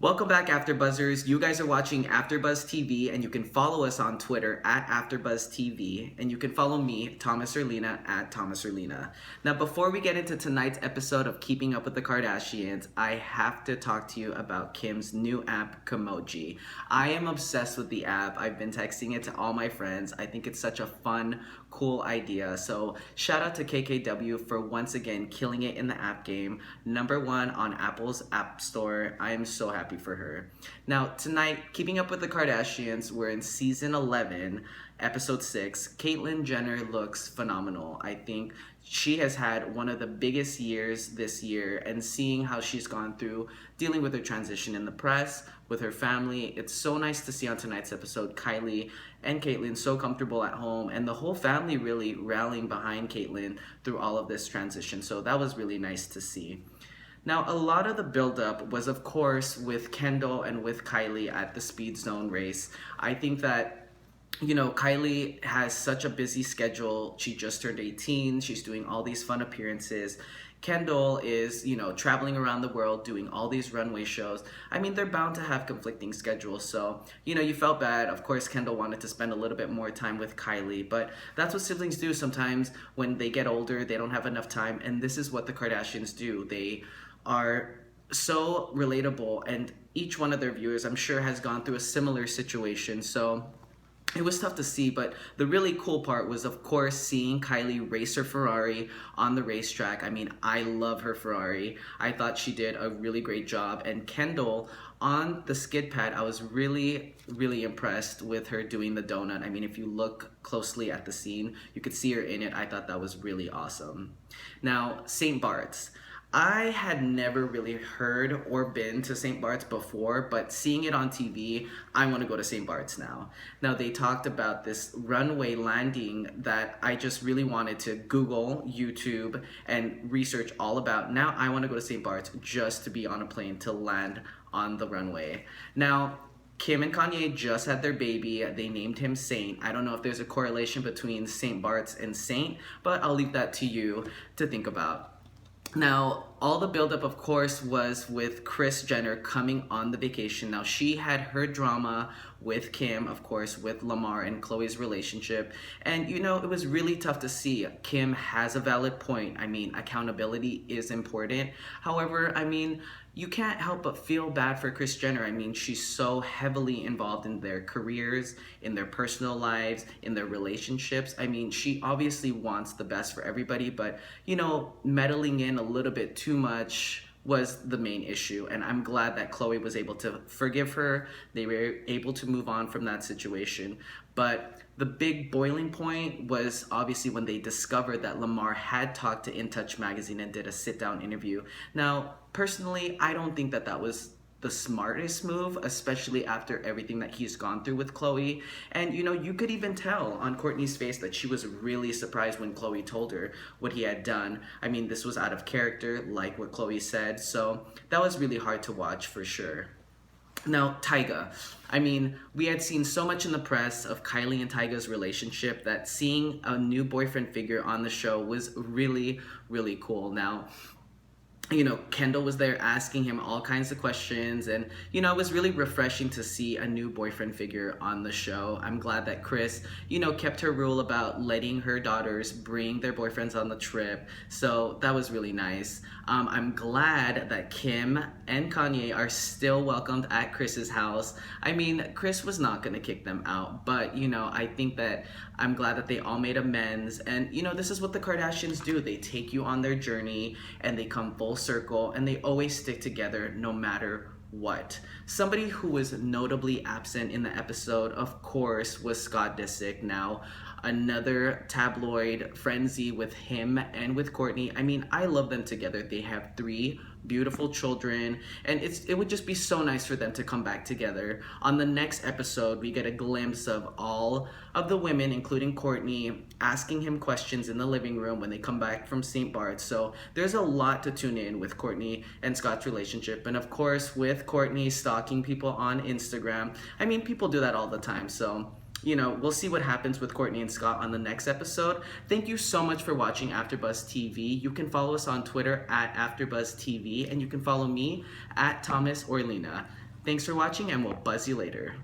Welcome back, AfterBuzzers. You guys are watching AfterBuzz TV, and you can follow us on Twitter at AfterBuzz TV, and you can follow me, Thomas Erlina, at Thomas Erlina. Now, before we get into tonight's episode of Keeping Up with the Kardashians, I have to talk to you about Kim's new app, Kimoji. I am obsessed with the app. I've been texting it to all my friends. I think it's such a fun, cool idea. So shout out to KKW for once again killing it in the app game. #1 on Apple's App Store. I am so happy for her. Now tonight, Keeping Up with the Kardashians, we're in season 11, episode 6. Caitlyn Jenner looks phenomenal. I think she has had one of the biggest years this year, and seeing how she's gone through dealing with her transition in the press, with her family, it's so nice to see on tonight's episode Kylie and Caitlyn so comfortable at home, and the whole family really rallying behind Caitlyn through all of this transition. So that was really nice to see. Now, a lot of the buildup was, of course, with Kendall and with Kylie at the Speed Zone race. I think that Kylie has such a busy schedule. She just turned 18. She's doing all these fun appearances. Kendall is, traveling around the world doing all these runway shows. I mean, they're bound to have conflicting schedules. So, you felt bad. Of course, Kendall wanted to spend a little bit more time with Kylie, but that's what siblings do sometimes. When they get older, they don't have enough time. And this is what the Kardashians do. They are so relatable, and each one of their viewers, I'm sure, has gone through a similar situation. So it was tough to see, but the really cool part was, of course, seeing Kylie race her Ferrari on the racetrack. I mean, I love her Ferrari. I thought she did a really great job. And Kendall on the skid pad, I was really, really impressed with her doing the donut. I mean, if you look closely at the scene, you could see her in it. I thought that was really awesome. Now, St. Bart's. I had never really heard or been to St. Bart's before, but seeing it on TV, I want to go to St. Bart's now. Now, they talked about this runway landing that I just really wanted to Google, YouTube, and research all about. Now, I want to go to St. Bart's just to be on a plane to land on the runway. Now, Kim and Kanye just had their baby. They named him Saint. I don't know if there's a correlation between St. Bart's and Saint, but I'll leave that to you to think about. Now, all the buildup, of course, was with Kris Jenner coming on the vacation. Now, she had her drama with Kim, of course, with Lamar and Khloe's relationship. And, it was really tough to see. Kim has a valid point. I mean, accountability is important. However, you can't help but feel bad for Kris Jenner. I mean, she's so heavily involved in their careers, in their personal lives, in their relationships. I mean, she obviously wants the best for everybody, but, meddling in a little bit too much was the main issue. And I'm glad that Khloe was able to forgive her. They were able to move on from that situation. But the big boiling point was obviously when they discovered that Lamar had talked to In Touch magazine and did a sit-down interview. Now, personally, I don't think that that was the smartest move, especially after everything that he's gone through with Khloe. And you could even tell on Kourtney's face that she was really surprised when Khloe told her what he had done. I mean, this was out of character, like what Khloe said, so that was really hard to watch for sure. Now, Tyga. I mean, we had seen so much in the press of Kylie and Tyga's relationship that seeing a new boyfriend figure on the show was really, really cool. Now, Kendall was there asking him all kinds of questions, and, it was really refreshing to see a new boyfriend figure on the show. I'm glad that Kris, kept her rule about letting her daughters bring their boyfriends on the trip, so that was really nice. I'm glad that Kim and Kanye are still welcomed at Kris's house. I mean, Kris was not gonna kick them out, but, I think that I'm glad that they all made amends, and, this is what the Kardashians do. They take you on their journey, and they come full circle, and they always stick together no matter what. Somebody who was notably absent in the episode, of course, was Scott Disick. Now, another tabloid frenzy with him and with Kourtney. I mean, I love them together. They have 3 beautiful children, and it would just be so nice for them to come back together. On the next episode, we get a glimpse of all of the women, including Kourtney, asking him questions in the living room when they come back from St. Bart's. So there's a lot to tune in with Kourtney and Scott's relationship, and of course with Kourtney stalking people on Instagram. I mean, people do that all the time, so we'll see what happens with Kourtney and Scott on the next episode. Thank you so much for watching AfterBuzz TV. You can follow us on Twitter at AfterBuzz TV, and you can follow me at Thomas Orlina. Thanks for watching, and we'll buzz you later.